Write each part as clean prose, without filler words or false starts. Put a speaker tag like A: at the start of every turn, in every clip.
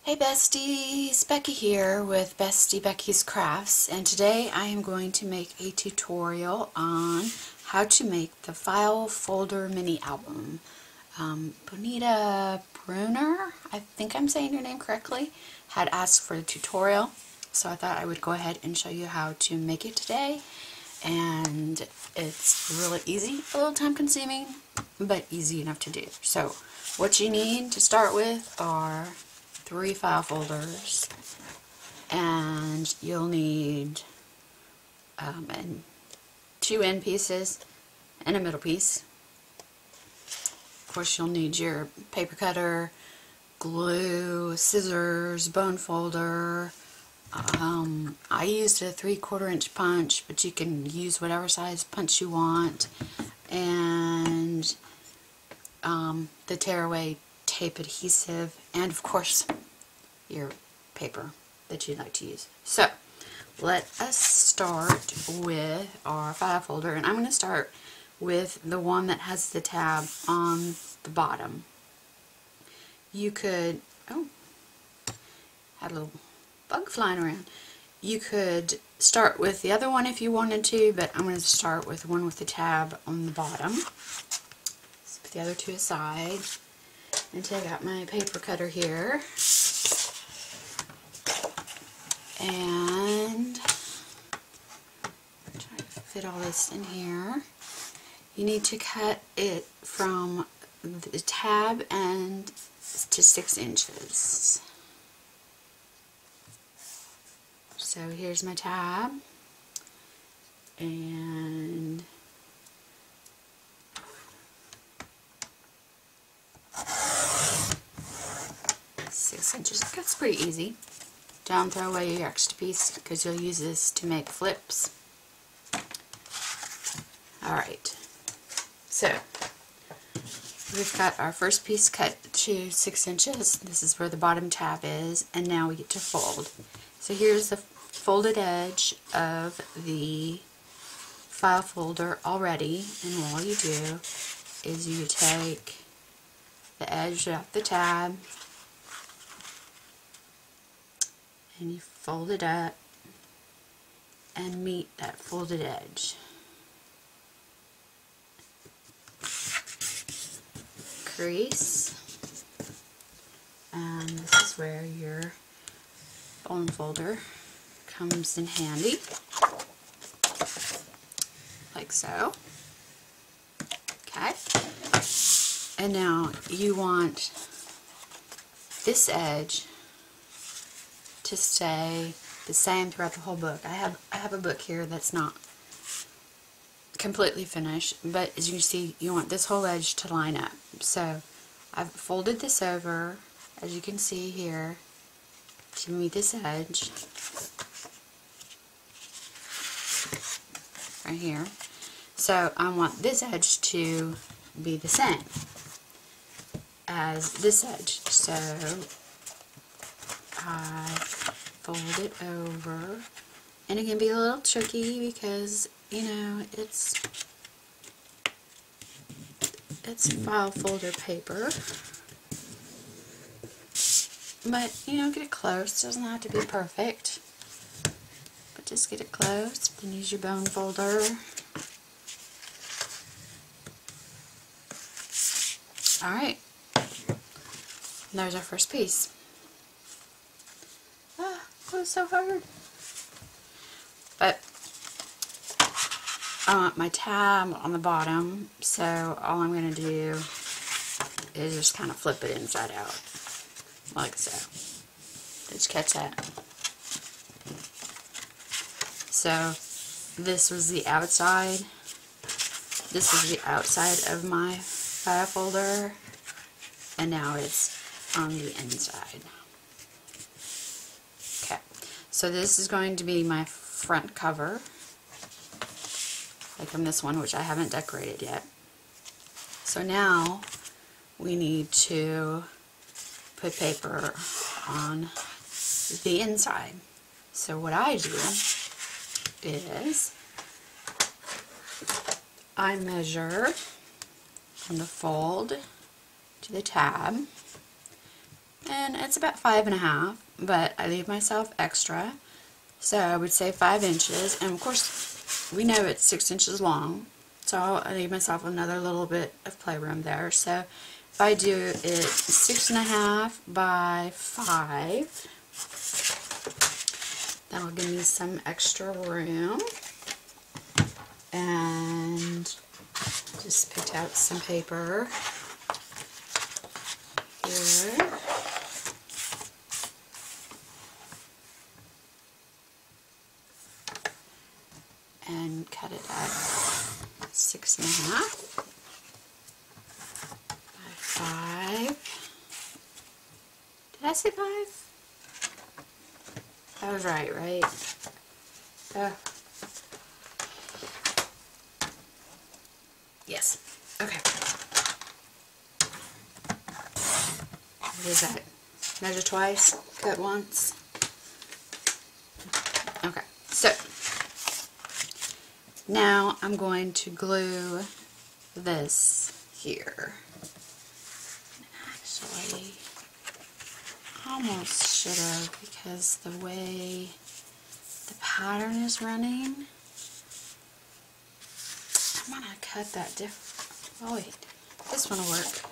A: Hey besties, Becky here with Bestie Becky's Crafts, and today I am going to make a tutorial on how to make the file folder mini album. Bonita Bruner, I think I'm saying your name correctly, had asked for a tutorial, so I thought I would go ahead and show you how to make it today. And it's really easy, a little time consuming, but easy enough to do. So what you need to start with are 3 file folders, and you'll need 2 end pieces and a middle piece. Of course, you'll need your paper cutter, glue, scissors, bone folder. I used a 3/4 inch punch, but you can use whatever size punch you want, and the tearaway tape adhesive, and of course your paper that you'd like to use. So let us start with our file folder, and I'm going to start with the one that has the tab on the bottom. You could, oh, had a little bug flying around. You could start with the other one if you wanted to, but I'm going to start with the one with the tab on the bottom. Let's put the other two aside and take out my paper cutter here. And try to fit all this in here. You need to cut it from the tab end to 6 inches. So here's my tab, and six inches. That's pretty easy. Don't throw away your extra piece because you'll use this to make flips. Alright, so we've got our first piece cut to 6 inches. This is where the bottom tab is, and now we get to fold. So here's the folded edge of the file folder already, and all you do is you take the edge off the tab and you fold it up and meet that folded edge. Crease, and this is where your bone folder comes in handy, like so. Okay, and now you want this edge to stay the same throughout the whole book. I have a book here that's not completely finished, but as you can see, you want this whole edge to line up. So I've folded this over, as you can see here, to meet this edge right here. So I want this edge to be the same as this edge. So I fold it over, and it can be a little tricky because, you know, it's file folder paper, but you know, get it close. Doesn't have to be perfect, but just get it close. Then use your bone folder. Alright, there's our first piece. It was so hard. But I want my tab on the bottom, so all I'm going to do is just kind of flip it inside out, like so. Did you catch that? So this was the outside. This is the outside of my file folder, and now it's on the inside. Okay, so this is going to be my front cover, like on this one, which I haven't decorated yet. So now we need to put paper on the inside. So what I do is I measure from the fold to the tab, and it's about 5.5, but I leave myself extra, so I would say 5 inches, and of course we know it's 6 inches long, so I leave myself another little bit of playroom there. So if I do it 6.5 by 5, that'll give me some extra room. And just picked out some paper here. And cut it at 6.5 by 5. Did I say 5? That was right? Yes. Okay. What is that? Measure twice, cut once. Okay. So now I'm going to glue this here. Actually, almost should have, because the way the pattern is running, I'm going to cut that different. Oh wait, this one will work.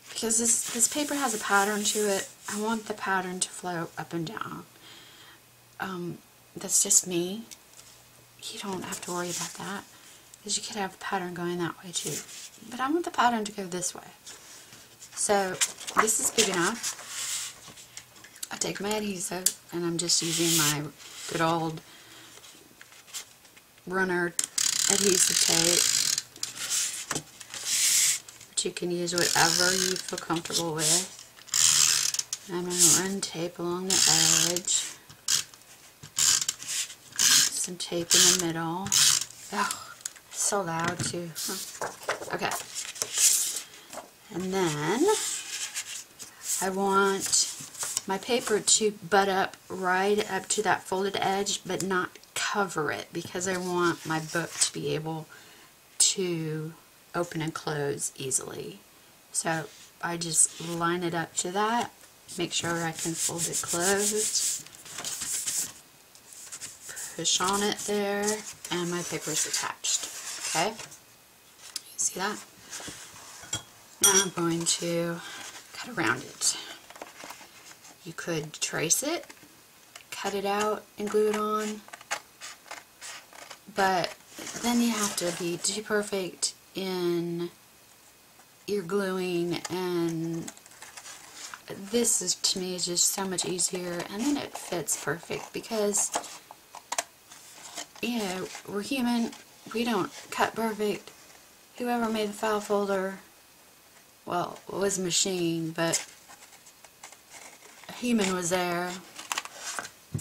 A: Because this paper has a pattern to it, I want the pattern to flow up and down. That's just me. You don't have to worry about that, because you could have a pattern going that way too. But I want the pattern to go this way. So this is big enough. I take my adhesive, and I'm just using my good old runner adhesive tape. But you can use whatever you feel comfortable with. I'm going to run tape along the edge. Some tape in the middle. Oh, so loud too. Huh. Okay. And then I want my paper to butt up right up to that folded edge, but not cover it, because I want my book to be able to open and close easily. So I just line it up to that, make sure I can fold it closed, push on it there, and my paper is attached. Okay? You see that? Now I'm going to cut around it. You could trace it, cut it out, and glue it on, but then you have to be too perfect in your gluing, and this is, to me, is just so much easier, and then it fits perfect, because, you know, we're human, we don't cut perfect. Whoever made the file folder, well, it was a machine, but a human was there,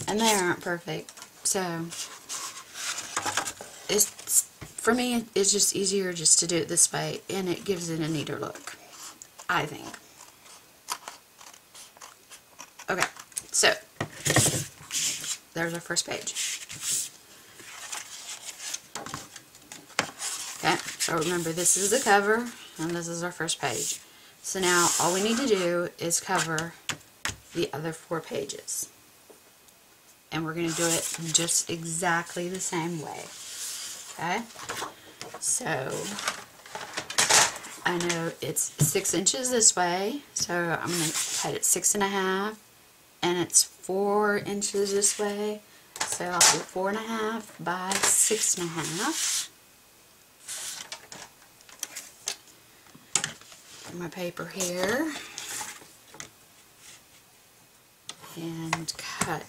A: and they aren't perfect. So it's, for me, it's just easier just to do it this way, and it gives it a neater look, I think. Okay, so there's our first page. Okay, so remember, this is the cover, and this is our first page. So now all we need to do is cover the other 4 pages. And we're going to do it just exactly the same way. Okay? So I know it's 6 inches this way, so I'm going to cut it 6.5, and it's 4 inches this way, so I'll do 4.5 by 6.5. My paper here, and cut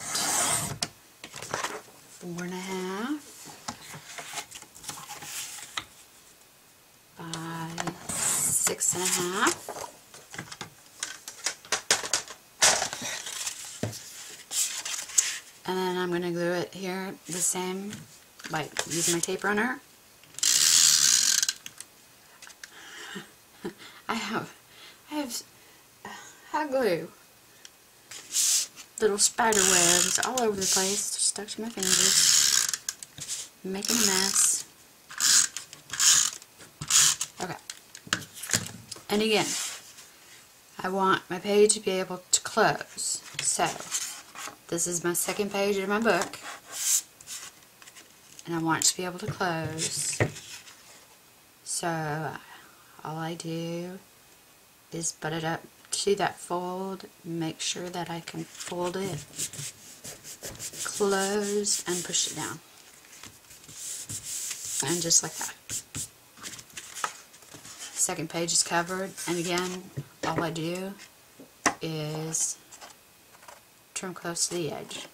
A: 4.5 by 6.5. And then I'm going to glue it here the same, like using my tape runner. I have hot glue, little spider webs all over the place, stuck to my fingers, making a mess. Okay, and again, I want my page to be able to close. So, this is my second page of my book, and I want it to be able to close. So, all I do is butt it up to that fold, make sure that I can fold it, close, and push it down. And just like that. Second page is covered, and again, all I do is trim close to the edge.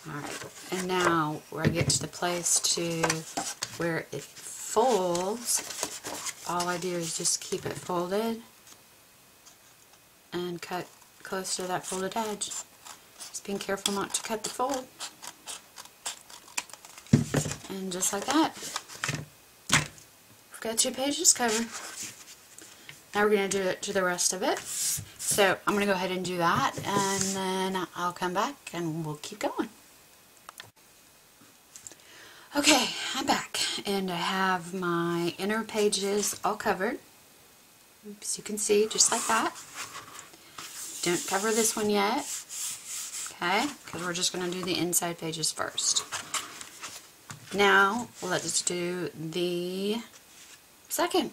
A: Alright, and now where I get to the place to where it folds, all I do is just keep it folded and cut close to that folded edge. Just being careful not to cut the fold. And just like that, we've got 2 pages covered. Now we're going to do it to the rest of it. So I'm going to go ahead and do that, and then I'll come back and we'll keep going. Okay, I'm back, and I have my inner pages all covered. As you can see, just like that. Don't cover this one yet, okay, because we're just going to do the inside pages first. Now, let's do the second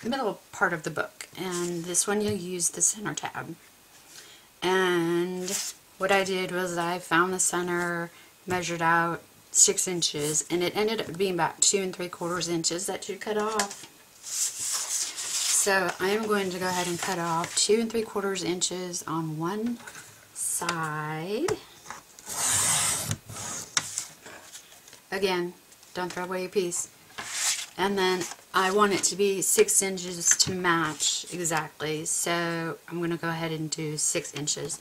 A: middle part of the book, and this one you'll use the center tab. And what I did was I found the center, measured out 6 inches, and it ended up being about 2 3/4 inches that you cut off. So I am going to go ahead and cut off 2 3/4 inches on one side. Again, don't throw away your piece. And then I want it to be 6 inches to match exactly, so I'm going to go ahead and do 6 inches.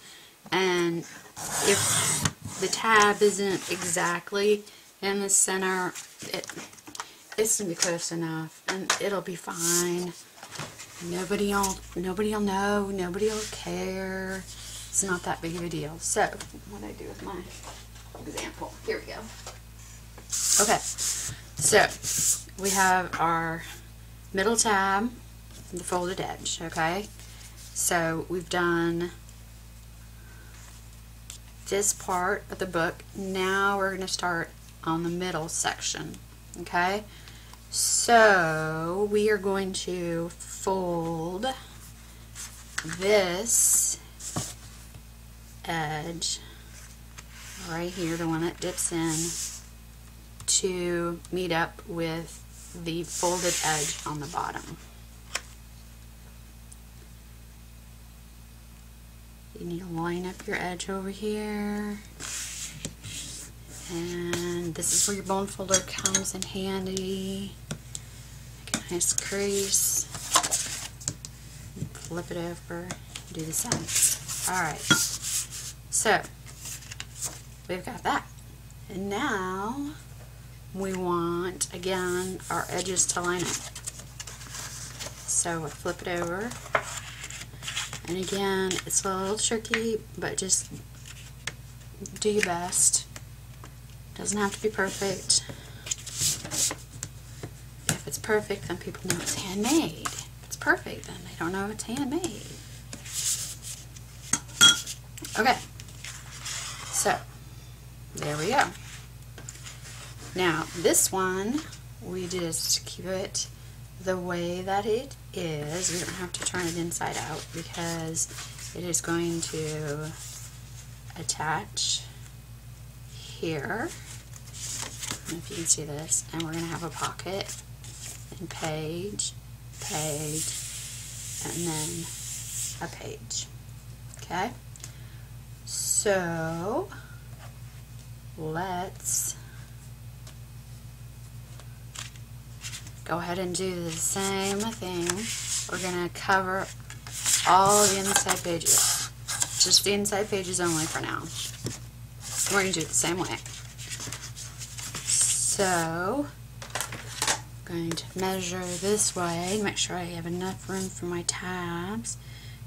A: And if the tab isn't exactly in the center, it's going to be close enough, and it'll be fine. Nobody'll know, nobody'll care. It's not that big of a deal. So, what do I do with my example? Here we go. Okay, so we have our middle tab, the folded edge, okay? So we've done this part of the book. Now we're going to start on the middle section, okay? So we are going to fold this edge right here, the one that dips in, to meet up with the folded edge on the bottom. You need to line up your edge over here, and this is where your bone folder comes in handy. Make a nice crease, flip it over, do the same. Alright, so we've got that, and now we want, again, our edges to line up. So we'll flip it over, and again, it's a little tricky, but just do your best. Doesn't have to be perfect. If it's perfect, then people know it's handmade. If it's perfect, then they don't know it's handmade. Okay, so there we go. Now, this one, we just keep it the way that it is. We don't have to turn it inside out because it is going to attach here. I don't know if you can see this. And we're going to have a pocket and page, page, and then a page. Okay? So, let's go ahead and do the same thing. We're going to cover all the inside pages. Just the inside pages only for now. We're going to do it the same way. So, I'm going to measure this way, make sure I have enough room for my tabs.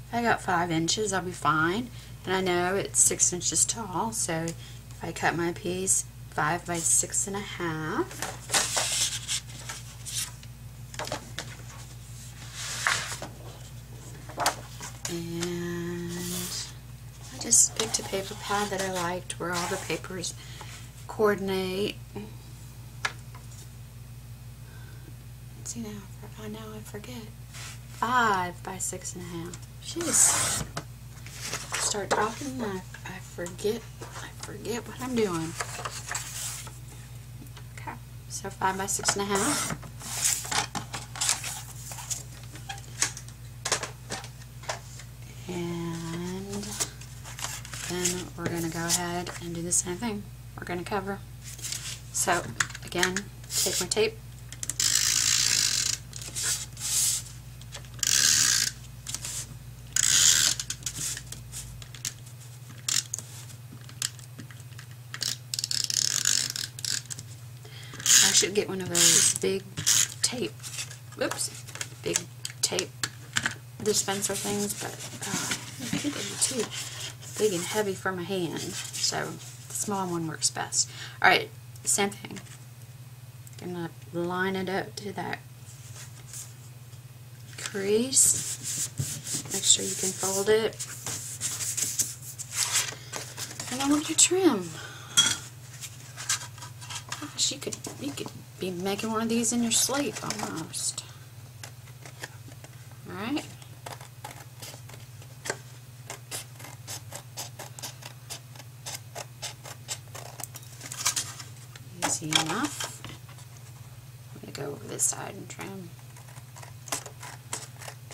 A: If I got 5 inches, I'll be fine. And I know it's 6 inches tall, so if I cut my piece 5 by 6.5, and I just picked a paper pad that I liked where all the papers coordinate. See, now I forget. 5 by 6.5. Jeez. Start talking and I forget what I'm doing. Okay, so 5 by 6.5. And then we're going to go ahead and do the same thing. We're going to cover. So again, take my tape. I should get one of those big tape, big tape dispenser things, but I think they're too big and heavy for my hand, so the small one works best. Alright, same thing. Gonna line it up to that crease. Make sure you can fold it. And I'm gonna trim. Gosh, you could be making one of these in your sleep almost. Alright. Easy enough. I'm going to go over this side and trim.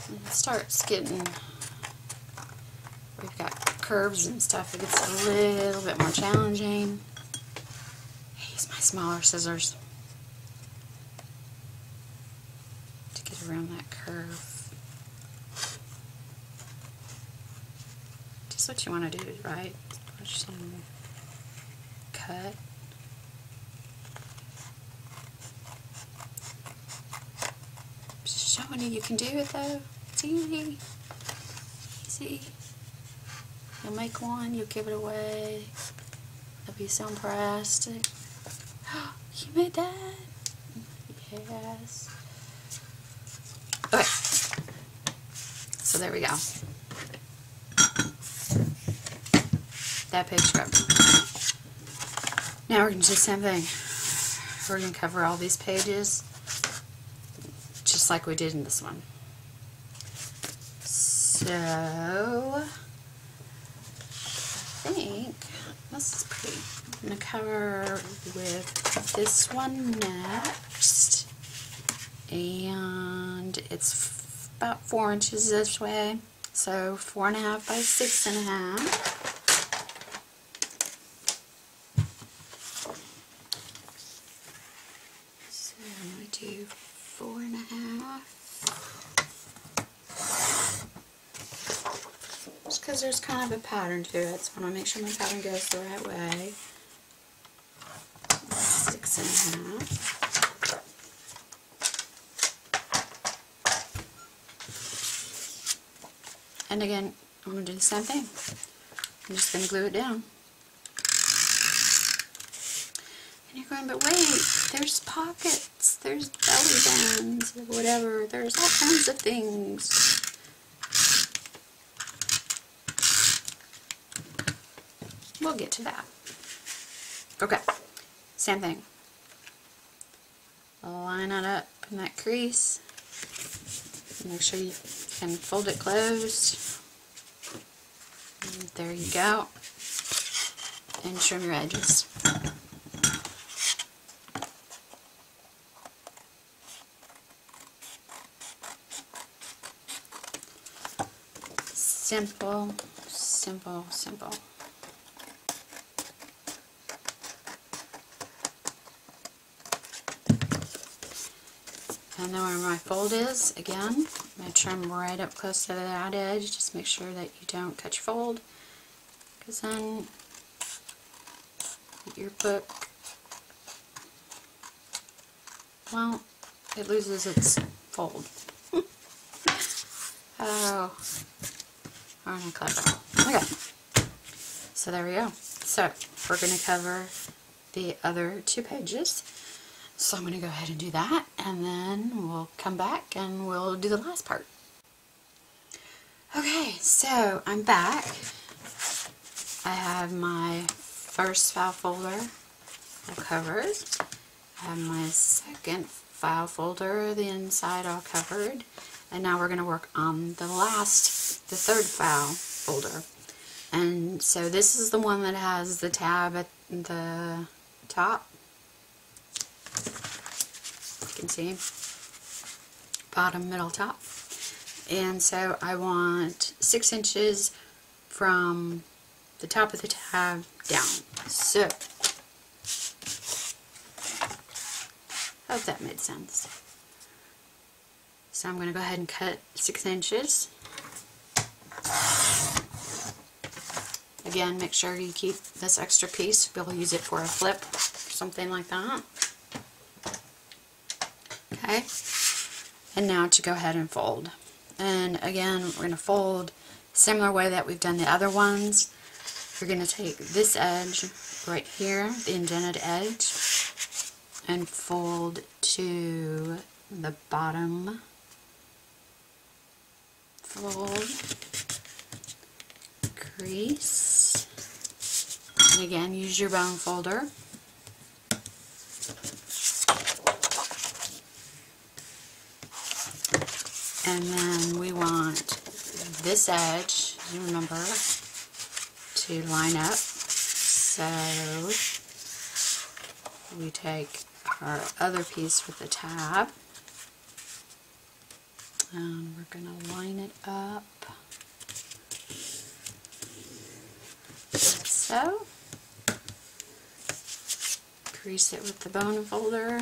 A: And it starts getting, we've got curves and stuff, it gets a little bit more challenging. I use my smaller scissors to get around that curve. Just what you want to do, right? Push some, cut. Just showing you can do it though. It's easy. Easy. You'll make one, you'll give it away. They'll be so impressed. You made that? Yes. Okay. So there we go. That page covered. Now we're going to do the same thing. We're going to cover all these pages just like we did in this one. So I think this is pretty. I'm going to cover with this one next, and it's about 4 inches this way, so 4.5 by 6.5. So I'm going to do 4.5. Just because there's kind of a pattern to it, so I want to make sure my pattern goes the right way. 6.5. And again, I'm going to do the same thing. I'm just going to glue it down. And you're going, but wait, there's pockets, there's belly bands, or whatever, there's all kinds of things. We'll get to that. Okay, same thing. Line it up in that crease. Make sure you can fold it closed. And there you go. And trim your edges. Simple, simple, simple. I know where my fold is. Again, I'm going to trim right up close to that edge. Just make sure that you don't cut your fold, because then your book, well, it loses its fold. Oh, aren't I clever? Okay. So there we go. So we're going to cover the other 2 pages. So I'm going to go ahead and do that, and then we'll come back and we'll do the last part. Okay, so I'm back. I have my first file folder all covered. I have my second file folder, the inside all covered. And now we're going to work on the third file folder. And so this is the one that has the tab at the top. You can see. Bottom, middle, top. And so I want 6 inches from the top of the tab down. So, hope that made sense. So I'm going to go ahead and cut 6 inches. Again, make sure you keep this extra piece. We'll use it for a flip or something like that. Okay. And now to go ahead and fold. And again, we're going to fold similar way that we've done the other ones. We're going to take this edge right here, the indented edge, and fold to the bottom. Fold, crease, and again use your bone folder. And then we want this edge, you remember, to line up. So we take our other piece with the tab, and we're going to line it up like so. Crease it with the bone folder,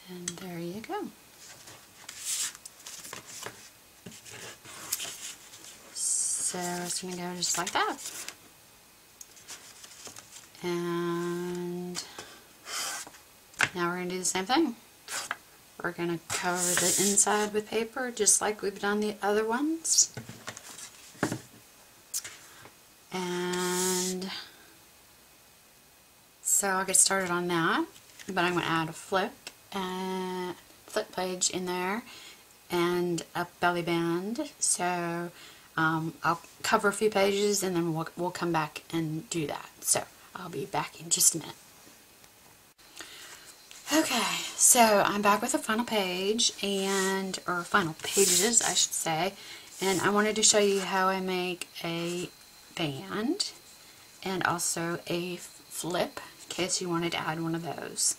A: and there you go. So it's going to go just like that. And now we're going to do the same thing. We're going to cover the inside with paper just like we've done the other ones. And so I'll get started on that, but I'm going to add a flip page in there and a belly band. So I'll cover a few pages and then we'll come back and do that. So I'll be back in just a minute. Okay, so I'm back with the final page, or final pages I should say, and I wanted to show you how I make a band and also a flip in case you wanted to add one of those.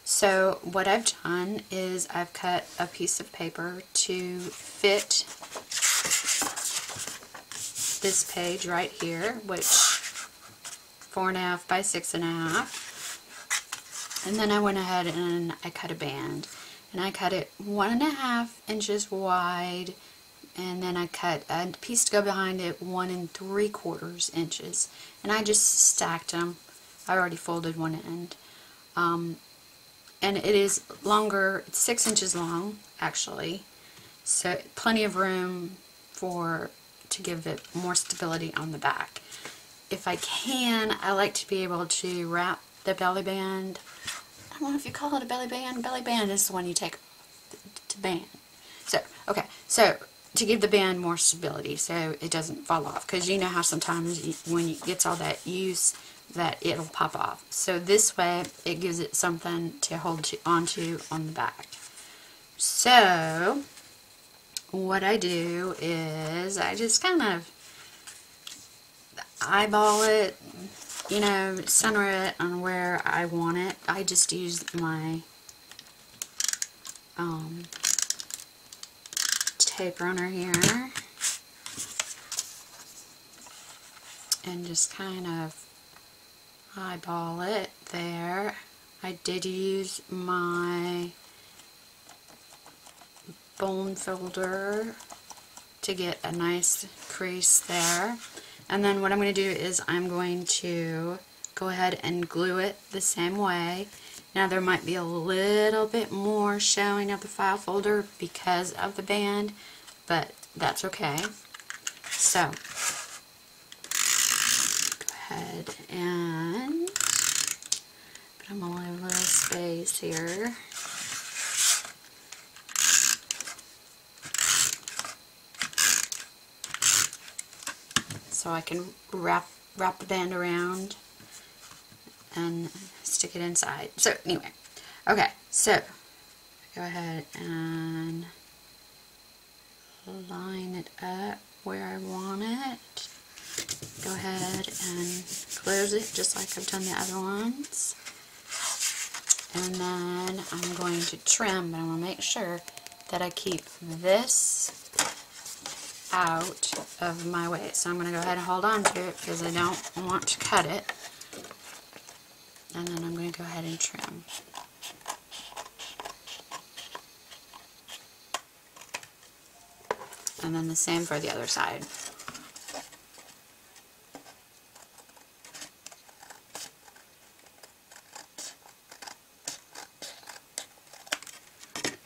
A: So what I've done is I've cut a piece of paper to fit this page right here, which 4.5 by 6.5. And then I went ahead and I cut a band, and I cut it 1.5 inches wide, and then I cut a piece to go behind it 1 3/4 inches, and I just stacked them. I already folded one end, and it is longer. It's 6 inches long actually, so plenty of room to give it more stability on the back. If I can, I like to be able to wrap the belly band. I don't know if you call it a belly band. Belly band is the one you take to band. So, okay, so to give the band more stability so it doesn't fall off, because you know how sometimes when it gets all that use that it'll pop off. So this way it gives it something to hold onto on the back. So what I do is I just kind of eyeball it, you know, center it on where I want it. I just use my tape runner here and just kind of eyeball it there. I did use my bone folder to get a nice crease there. And then what I'm going to do is I'm going to go ahead and glue it the same way. Now there might be a little bit more showing of the file folder because of the band, but that's okay. So ahead and I'm going to leave a little space here. So I can wrap the band around and stick it inside. So anyway, okay, so go ahead and line it up where I want it. Go ahead and close it just like I've done the other ones. And then I'm going to trim, but I'm going to make sure that I keep this out of my way. So I'm going to go ahead and hold on to it because I don't want to cut it. And then I'm going to go ahead and trim. And then the same for the other side.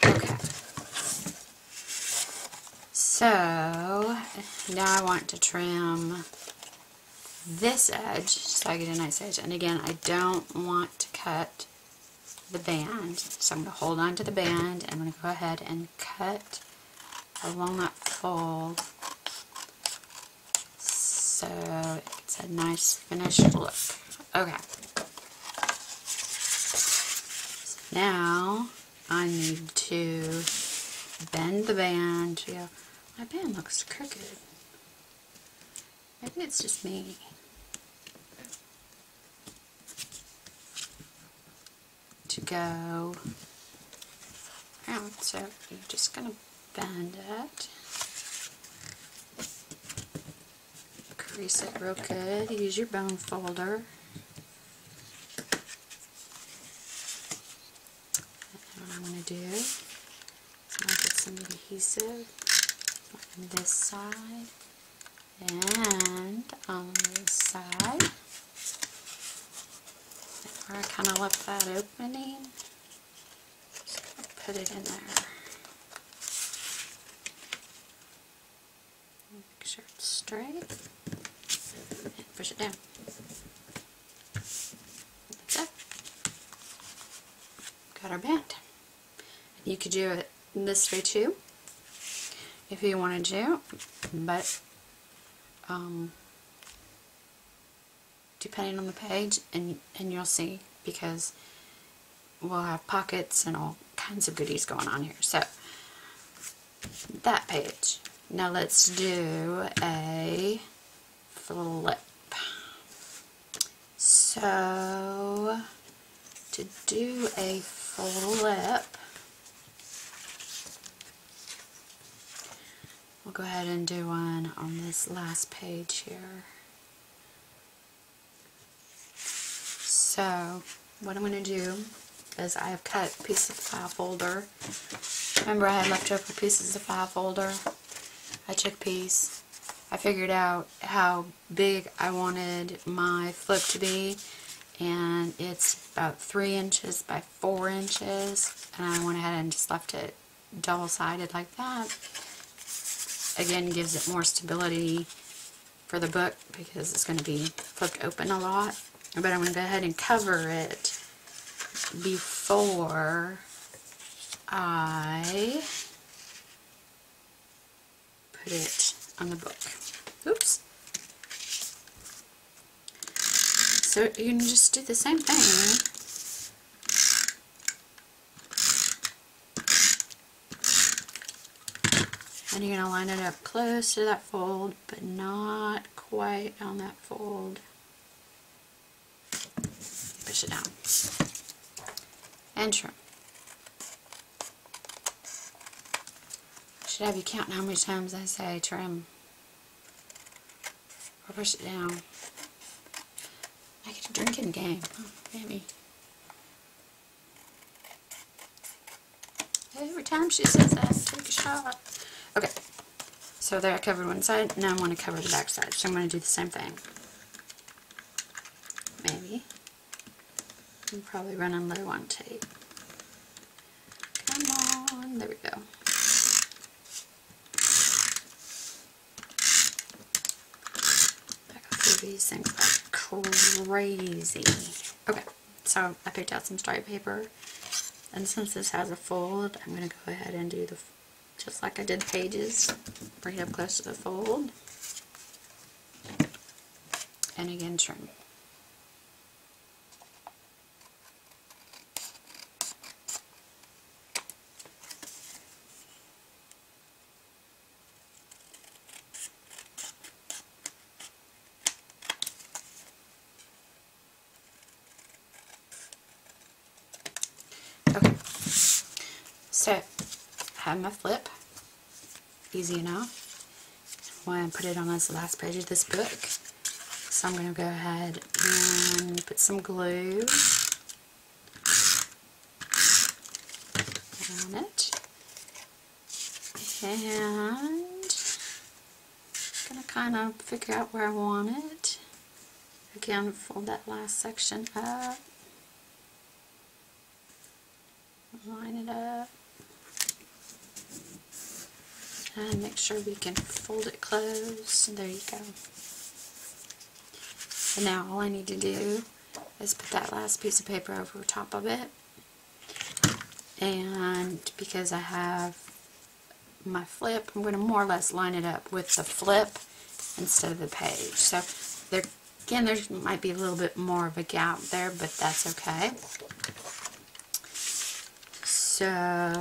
A: Okay. So now I want to trim this edge so I get a nice edge. And again, I don't want to cut the band. So I'm going to hold on to the band and I'm going to go ahead and cut along that fold so it's a nice finished look. Okay. So now I need to bend the band. Yeah, my band looks crooked. Maybe it's just me. To go around. So you're just going to bend it. Crease it real good. Use your bone folder. And what I'm going to do is I'm going to get some adhesive on this side and on this side. Where I kind of left that opening, just going to put it in there. Make sure it's straight and push it down. That's it. Got our band. You could do it this way too if you wanted to, but depending on the page, and you'll see, because we'll have pockets and all kinds of goodies going on here. So that page. Now let's do a flip. So to do a flip, we'll go ahead and do one on this last page here. So what I'm going to do is I have cut a piece of the file folder. Remember I had leftover pieces of file folder? I took a piece. I figured out how big I wanted my flip to be, and it's about 3 inches by 4 inches, and I went ahead and just left it double-sided like that. Again, gives it more stability for the book because it's going to be flipped open a lot. But I'm going to go ahead and cover it before I put it on the book. Oops. So you can just do the same thing. And you're going to line it up close to that fold, but not quite on that fold. Push it down. And trim. Should have you counting how many times I say trim. Or push it down. Make it a drinking game. Oh, maybe. Every time she says that, take a shot. Okay. So there I covered one side. Now I want to cover the back side. So I'm going to do the same thing. Maybe. I'm probably running low on tape. Come on. There we go. I go through these things like crazy. Okay, so I picked out some stripe paper, and since this has a fold, I'm going to go ahead and do the, just like I did the pages, bring it up close to the fold, and again trim. Okay, so I have my flip, easy enough. I want to put it on this last page of this book. So I'm going to go ahead and put some glue on it. And I'm going to kind of figure out where I want it. Again, fold that last section up. Line it up. And make sure we can fold it close. There you go. And now all I need to do is put that last piece of paper over top of it. And because I have my flip, I'm going to more or less line it up with the flip instead of the page. So there, again, there might be a little bit more of a gap there, but that's okay. So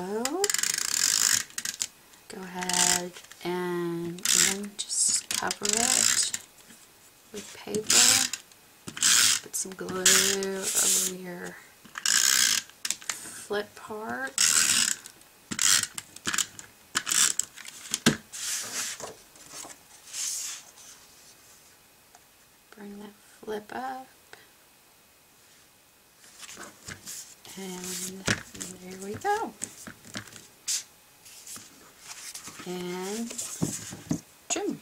A: go ahead and then just cover it with paper. Put some glue over your flip part. Bring that flip up. And there we go. And trim.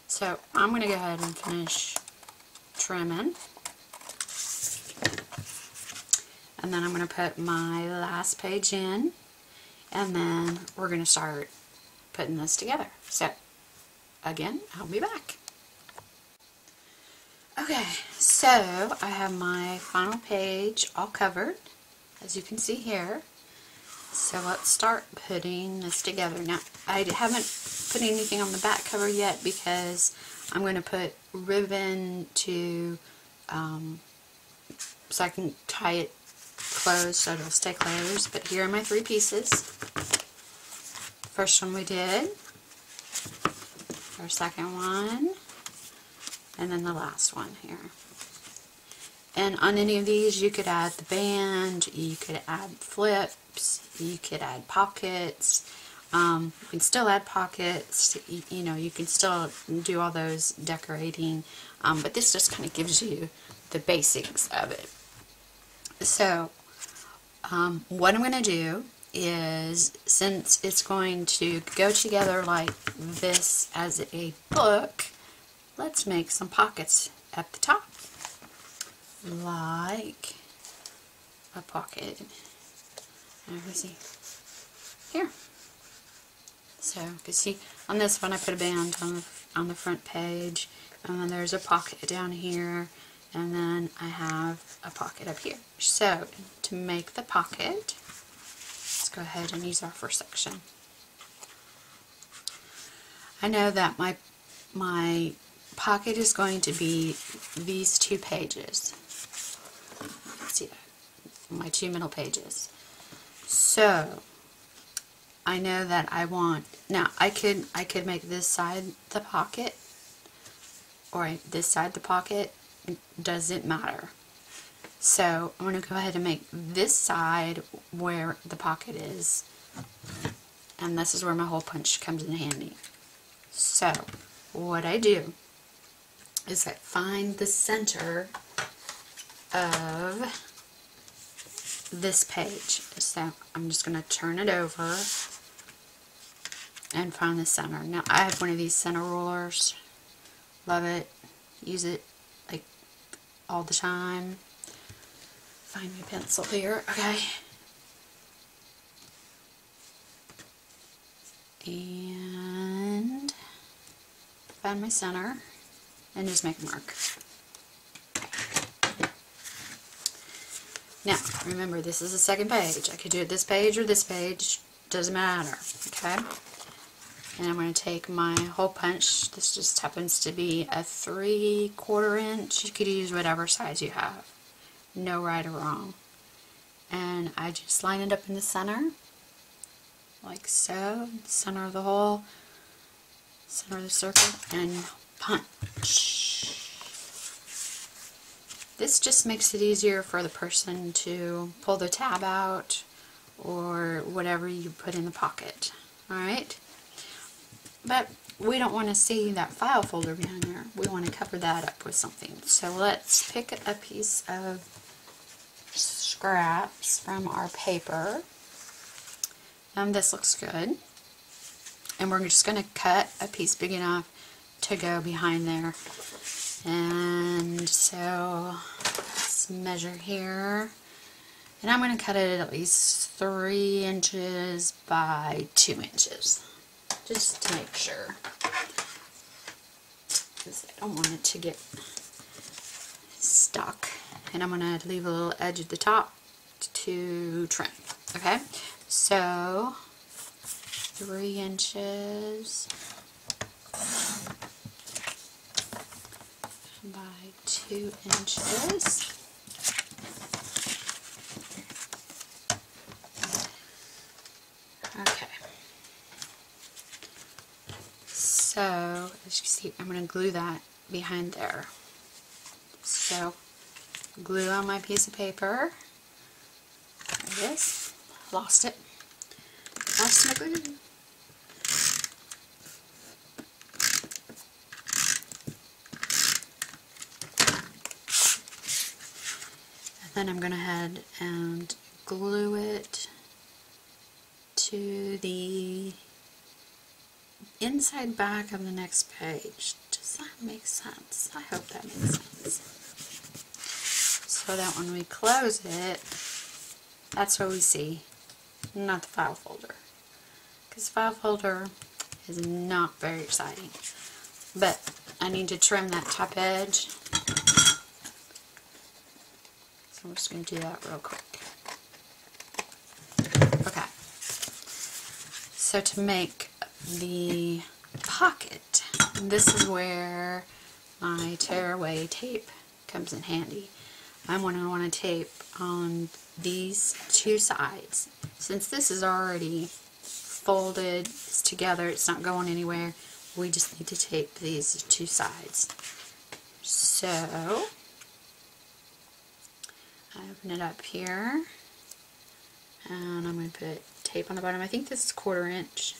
A: So I'm going to go ahead and finish trimming. And then I'm going to put my last page in. And then we're going to start putting this together. So again, I'll be back. Okay, so I have my final page all covered, as you can see here. So let's start putting this together. Now, I haven't put anything on the back cover yet because I'm going to put ribbon to, so I can tie it closed so it'll stay closed. But here are my 3 pieces. First one we did, our second one, and then the last one here. And on any of these you could add the band, you could add flips, you could add pockets, you can still add pockets, you know, you can still do all those decorating, but this just kind of gives you the basics of it. So what I'm going to do is, since it's going to go together like this as a book, let's make some pockets at the top, like a pocket. And we see here. So you can see on this one I put a band on the front page, and then there's a pocket down here, and then I have a pocket up here. So to make the pocket, let's go ahead and use our first section. I know that my pocket is going to be these 2 pages. See that? My 2 middle pages. So I know that I want, now I could make this side the pocket or this side the pocket. It doesn't matter. So I'm going to go ahead and make this side where the pocket is, and this is where my hole punch comes in handy. So what I do is I find the center of this page. So I'm just going to turn it over and find the center. Now I have one of these center rulers. Love it. Use it like all the time. Find my pencil here. Okay. and find my center and just make a mark. Now, remember, this is the second page. I could do it this page or this page, doesn't matter, okay? And I'm going to take my hole punch. This just happens to be a 3/4 inch. You could use whatever size you have. No right or wrong. And I just line it up in the center, like so, center of the hole, center of the circle, and punch. This just makes it easier for the person to pull the tab out or whatever you put in the pocket. Alright? But we don't want to see that file folder behind there. We want to cover that up with something. So let's pick a piece of scraps from our paper. This looks good. And we're just going to cut a piece big enough to go behind there. And so let's measure here. And I'm going to cut it at least 3 inches by 2 inches. Just to make sure. Because I don't want it to get stuck. And I'm going to leave a little edge at the top to trim. Okay? So 3 inches by 2 inches. Okay. So, as you see, I'm going to glue that behind there. So, glue on my piece of paper. There it is. Lost it. Lost my glue. Then I'm going to head and glue it to the inside back of the next page. Does that make sense? I hope that makes sense. So that when we close it, that's what we see, not the file folder. Because the file folder is not very exciting. But I need to trim that top edge. So I'm just going to do that real quick. Okay. So to make the pocket, this is where my tearaway tape comes in handy. I'm going to want to tape on these two sides. Since this is already folded, it's together, it's not going anywhere, we just need to tape these two sides. So I open it up here, and I'm going to put tape on the bottom. I think this is 1/4 inch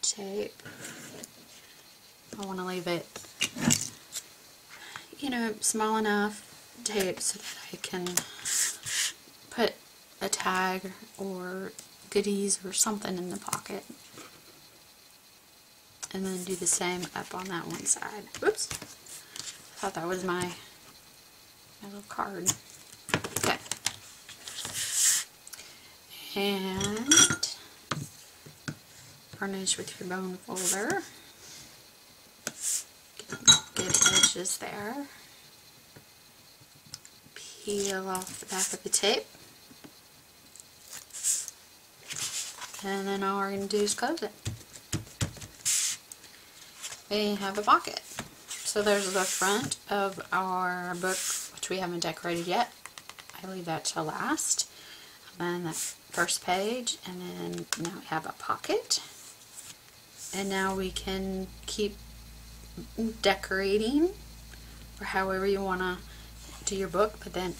A: tape. I want to leave it, you know, small enough tape so that I can put a tag or goodies or something in the pocket. And then do the same up on that one side. Oops. I thought that was my little card. Okay. And furnish with your bone folder. Get edges there. Peel off the back of the tape. And then all we're going to do is close it. We have a pocket. So there's the front of our book, which we haven't decorated yet. I leave that to last. And then that first page, and then now we have a pocket. And now we can keep decorating for however you want to do your book, but then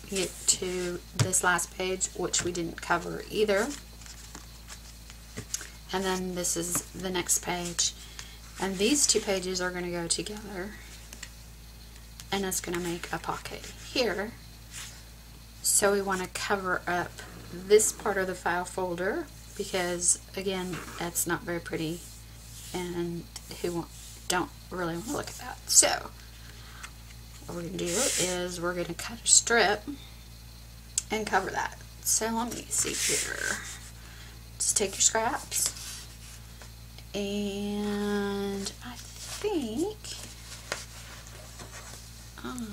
A: you get to this last page, which we didn't cover either. And then this is the next page. And these two pages are going to go together, and it's going to make a pocket here. So we want to cover up this part of the file folder because, again, that's not very pretty, and don't really want to look at that. So what we're going to do is we're going to cut a strip and cover that. So let me see here. Just just take your scraps, and I think I'm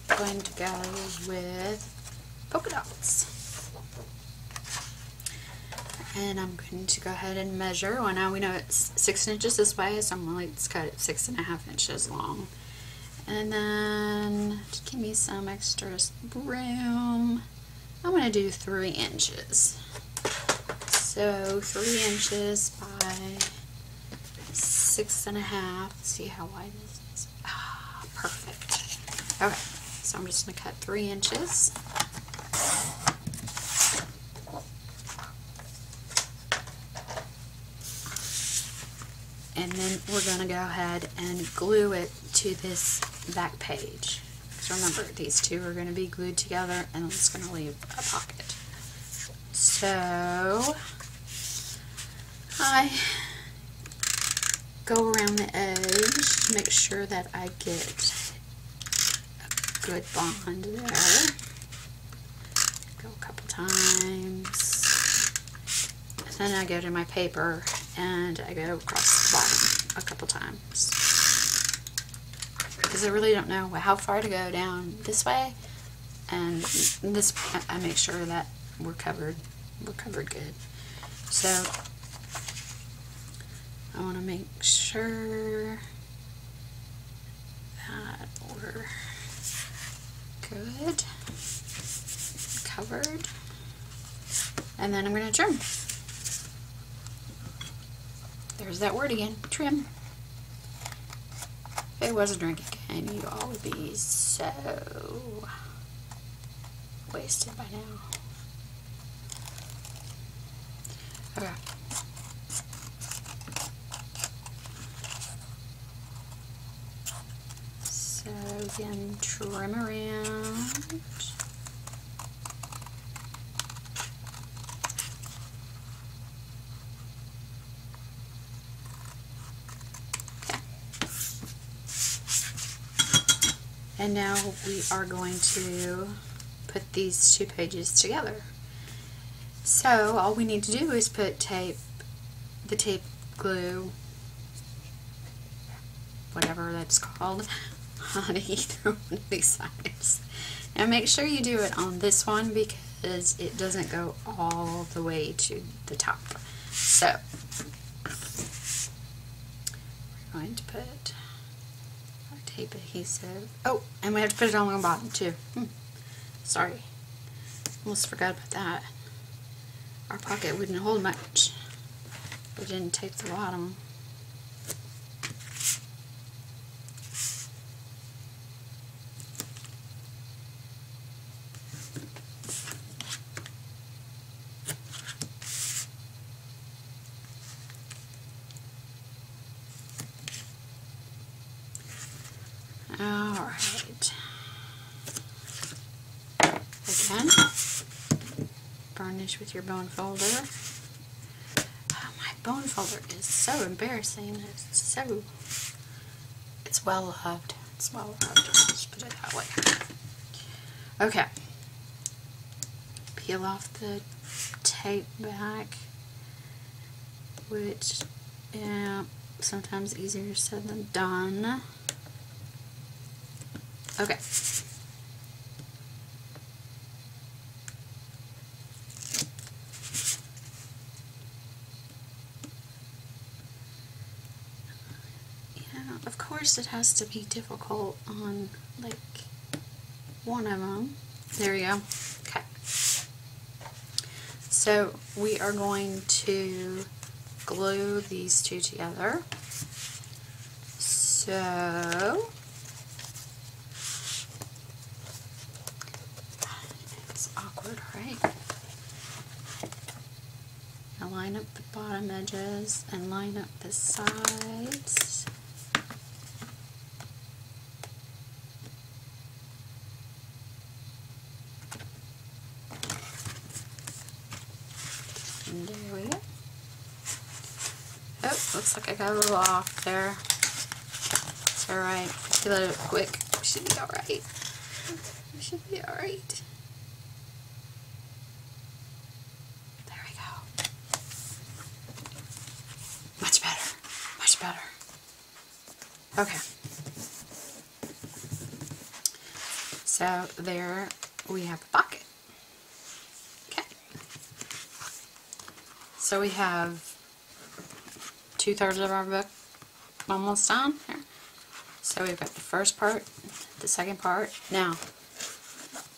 A: going to go with polka dots. And I'm going to go ahead and measure. Well, now we know it's 6 inches this way, so I'm going to cut it 6.5 inches long. And then to give me some extra room, I'm going to do 3 inches. So 3 inches by 6.5. Let's see how wide this is. Ah, perfect. Okay, so I'm just going to cut 3 inches. And then we're going to go ahead and glue it to this back page. So remember, these two are going to be glued together, and it's going to leave a pocket. So I go around the edge to make sure that I get a good bond there. Go a couple times. And then I go to my paper and I go across the bottom a couple times. Because I really don't know how far to go down this way, and this I make sure that we're covered good. So I want to make sure that we're good, covered, and then I'm going to trim. There's that word again, trim. If it was a drink again, you all would be so wasted by now. Okay. So again, trim around. And now we are going to put these 2 pages together. So all we need to do is put the tape glue, whatever that's called, on either one of these sides. Now make sure you do it on this one because it doesn't go all the way to the top. So we're going to put tape adhesive. Oh, and we have to put it on the bottom too. Sorry. Almost forgot about that. Our pocket wouldn't hold much. We didn't tape the bottom. Alright. Again, varnish with your bone folder. Oh, my bone folder is so embarrassing. It's well loved. It's well loved. Let's put it that way. Okay. Peel off the tape back, which, yeah, sometimes easier said than done. Okay. Yeah, of course it has to be difficult on, like, one of them. There you go. Okay. So we are going to glue these 2 together. So right? Now line up the bottom edges and line up the sides. And there we go. Oh, looks like I got a little off there. It's alright. If you let it quick, we should be alright. We should be alright. Okay. So there we have the pocket. Okay. So we have 2/3 of our book almost done here. So we've got the first part, the second part. Now,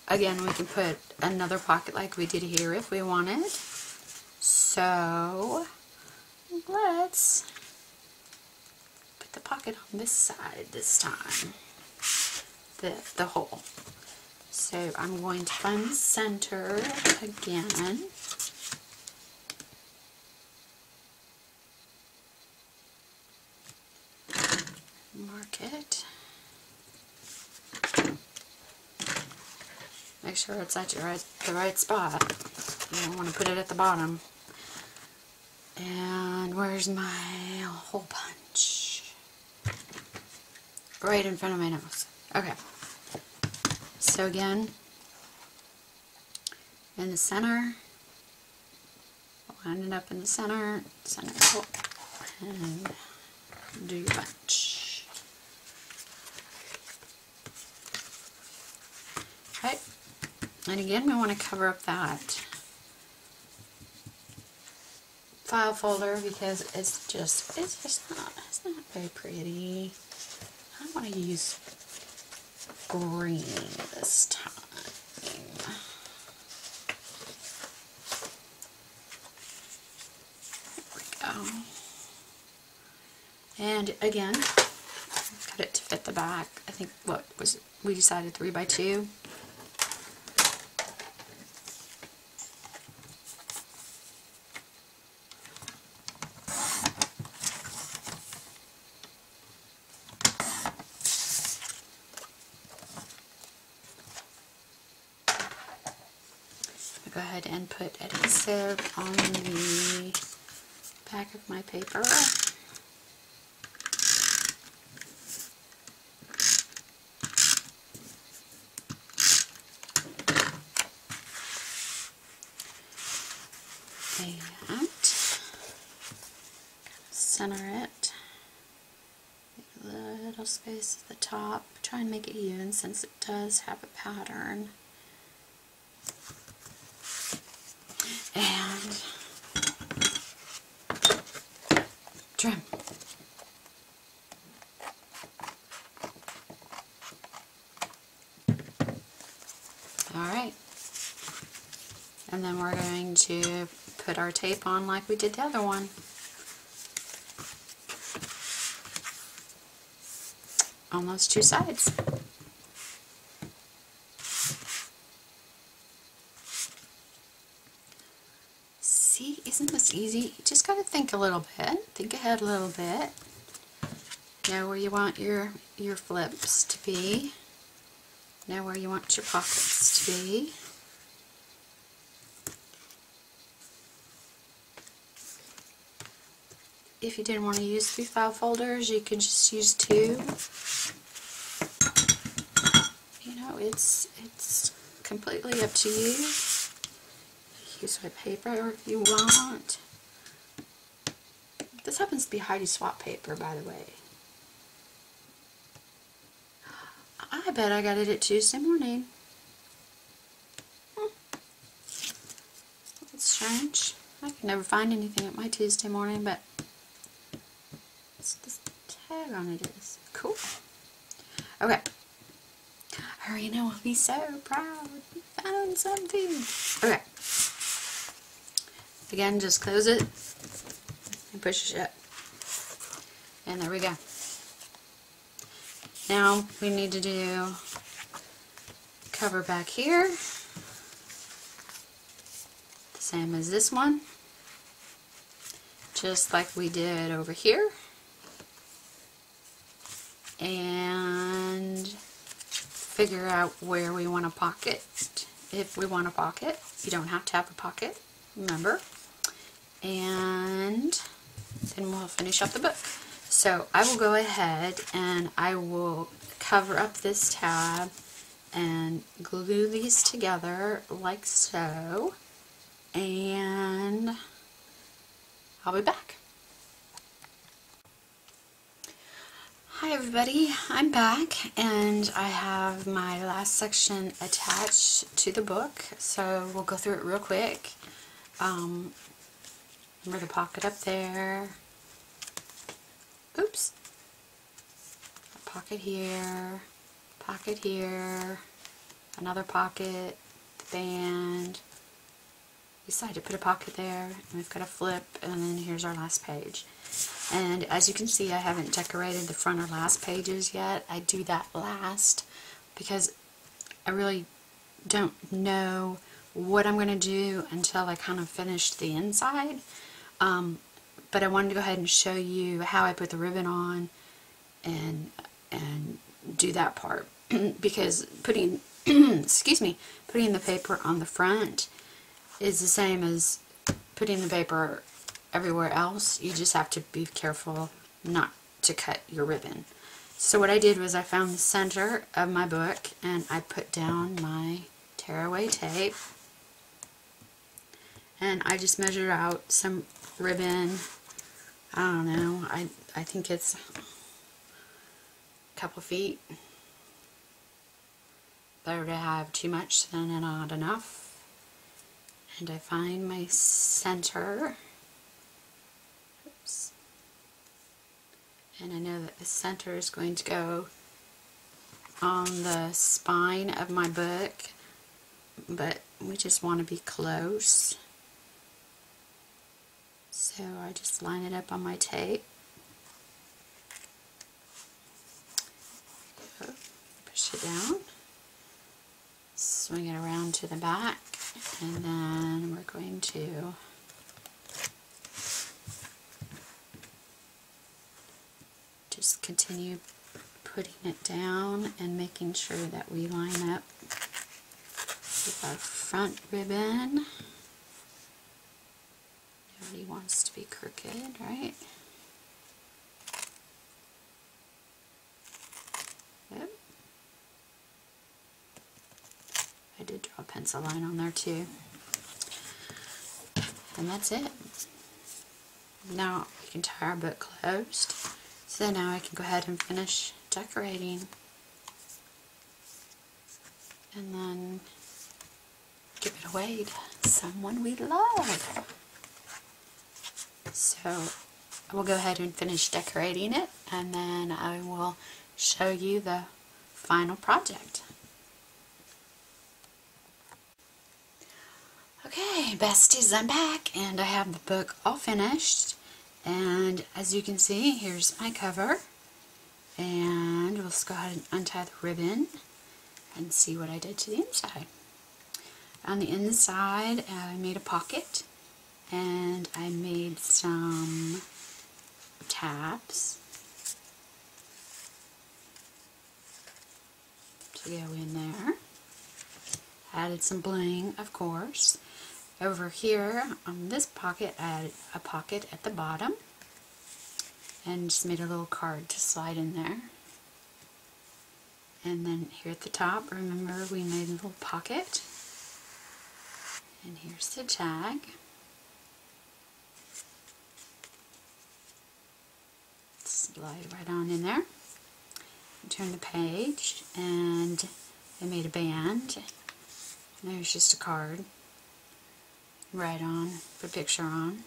A: again, we can put another pocket like we did here if we wanted. So let's put the pocket on this side this time, the hole. So I'm going to find the center again. Mark it. Make sure it's at the right spot. You don't want to put it at the bottom. And where's my hole punch? Right in front of my nose. Okay. So again, in the center, line it up in the center hole, and do your punch. Okay. And again, we want to cover up that file folder because it's just not very pretty. I want to use green this time. There we go. And again, cut it to fit the back. I think we decided 3x2. Go ahead and put adhesive on the back of my paper. And center it. Make a little space at the top. Try and make it even since it does have a pattern. And trim. Alright. And then we're going to put our tape on like we did the other one. On those two sides. See, isn't this easy? You just got to think a little bit. Think ahead a little bit. Know where you want your flips to be. Know where you want your pockets to be. If you didn't want to use 3 file folders, you could just use 2. You know, it's completely up to you. Use my paper if you want. This happens to be Heidi Swapp paper, by the way. I bet I got it at Tuesday morning. That's strange. I can never find anything at my Tuesday morning, but this tag on it is cool. Okay. Irina will be so proud. We found something. Okay. Again, just close it and push it shut. And there we go. Now we need to do cover back here. The same as this one. Just like we did over here. And figure out where we want to pocket. If we want a pocket, you don't have to have a pocket, remember. And then we'll finish up the book. So I will go ahead and I will cover up this tab and glue these together like so. And I'll be back. Hi everybody. everybody, I'm back and I have my last section attached to the book, so we'll go through it real quick. Remember the pocket up there. Oops. A pocket here, another pocket, the band. Decided to put a pocket there, and we've got a flip, and then here's our last page. And as you can see, I haven't decorated the front or last pages yet. I do that last because I really don't know what I'm going to do until I kind of finish the inside. But I wanted to go ahead and show you how I put the ribbon on and do that part because putting excuse me, putting the paper on the front is the same as putting the paper everywhere else. You just have to be careful not to cut your ribbon. So what I did was I found the center of my book and I put down my tearaway tape and I just measured out some ribbon. I don't know, I think it's a couple feet. Better to have too much than not enough. And I find my center. Oops. And I know that the center is going to go on the spine of my book, but we just want to be close. So I just line it up on my tape. Push it down. Swing it around to the back. And then we're going to just continue putting it down and making sure that we line up with our front ribbon. Nobody wants to be crooked, right? Yep. I did draw a pencil line on there too. And that's it. Now we can tie our book closed. So now I can go ahead and finish decorating. And then give it away to someone we love. So I will go ahead and finish decorating it and then I will show you the final project. Okay, besties, I'm back and I have the book all finished, and as you can see, here's my cover, and let's go ahead and untie the ribbon and see what I did to the inside. On the inside, I made a pocket and I made some tabs to go in there. Added some bling, of course. Over here on this pocket, I added a pocket at the bottom and just made a little card to slide in there. And then here at the top, remember we made a little pocket. And here's the tag. Slide right on in there. Turn the page and I made a band. There's just a card. Right on, put a picture on.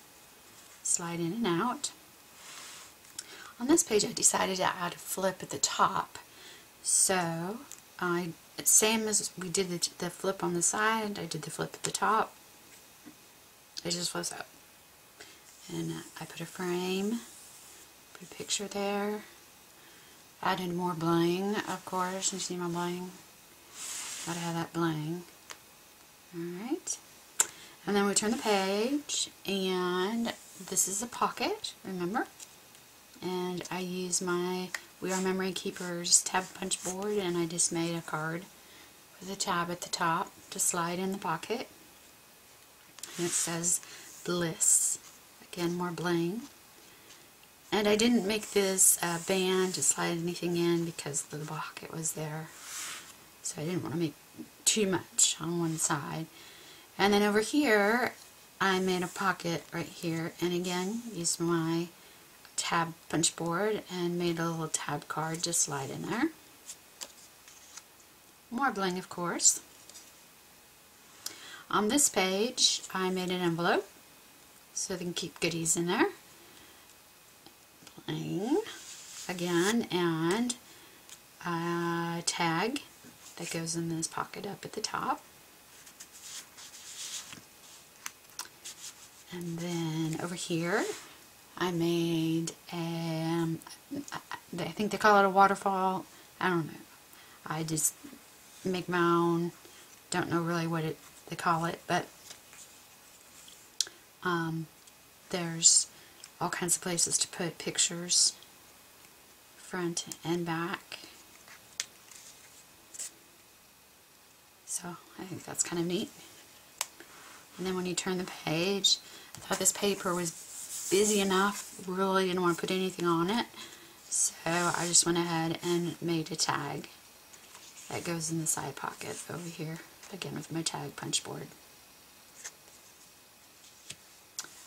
A: Slide in and out. On this page I decided to add a flip at the top. So, same as we did the flip on the side, I did the flip at the top. It just flips up. And I put a frame, put a picture there. Added more bling, of course. You see my bling? Gotta have that bling. Alright. And then we turn the page, and this is a pocket, remember? And I use my We Are Memory Keepers tab punch board, and I just made a card with a tab at the top to slide in the pocket. And it says Bliss. Again, more bling. And I didn't make this band to slide anything in because the pocket was there. So I didn't want to make too much on one side. And then over here, I made a pocket right here, and again, used my tab punch board and made a little tab card to slide in there. More bling, of course. On this page, I made an envelope so they can keep goodies in there. Bling again, and a tag that goes in this pocket up at the top. And then over here, I made I think they call it a waterfall. I don't know. I just make my own. Don't know really what they call it, but there's all kinds of places to put pictures, front and back. So I think that's kind of neat. And then when you turn the page, I thought this paper was busy enough, really didn't want to put anything on it, so I just went ahead and made a tag that goes in the side pocket over here, again with my tag punch board.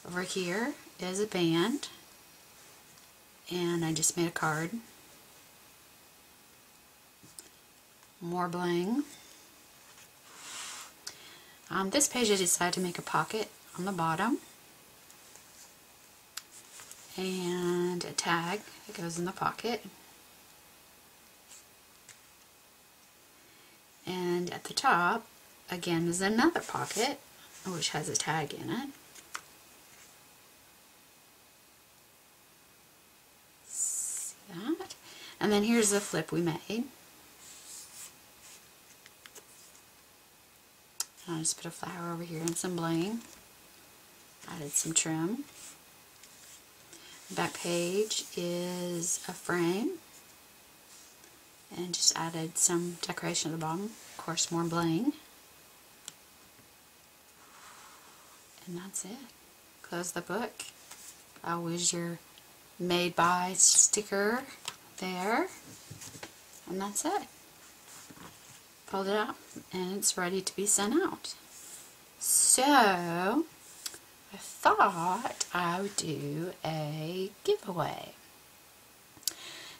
A: Over here is a band, and I just made a card. More bling. On this page I decided to make a pocket on the bottom and a tag that goes in the pocket. And at the top, again, is another pocket which has a tag in it. See that? And then here's the flip we made. I just put a flower over here and some bling. Added some trim. The back page is a frame. And just added some decoration at the bottom. Of course, more bling. And that's it. Close the book. Always your made by sticker there. And that's it. Fold it up and it's ready to be sent out. So I thought I would do a giveaway.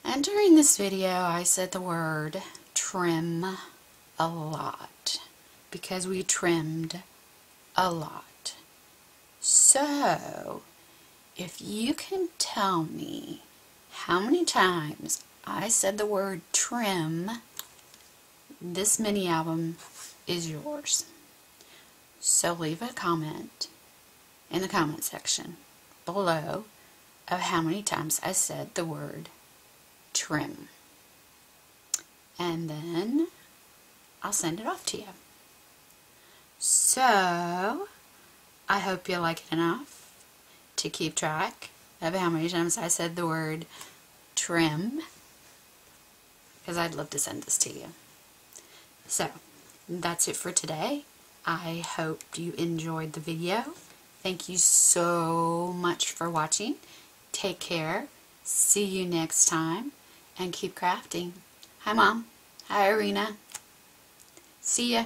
A: And during this video I said the word trim a lot because we trimmed a lot. So if you can tell me how many times I said the word trim, this mini album is yours. So leave a comment in the comment section below of how many times I said the word trim. And then I'll send it off to you. So I hope you like it enough to keep track of how many times I said the word trim, because I'd love to send this to you. So, that's it for today. I hope you enjoyed the video. Thank you so much for watching. Take care. See you next time. And keep crafting. Hi, Mom. Hi, Irina. See ya.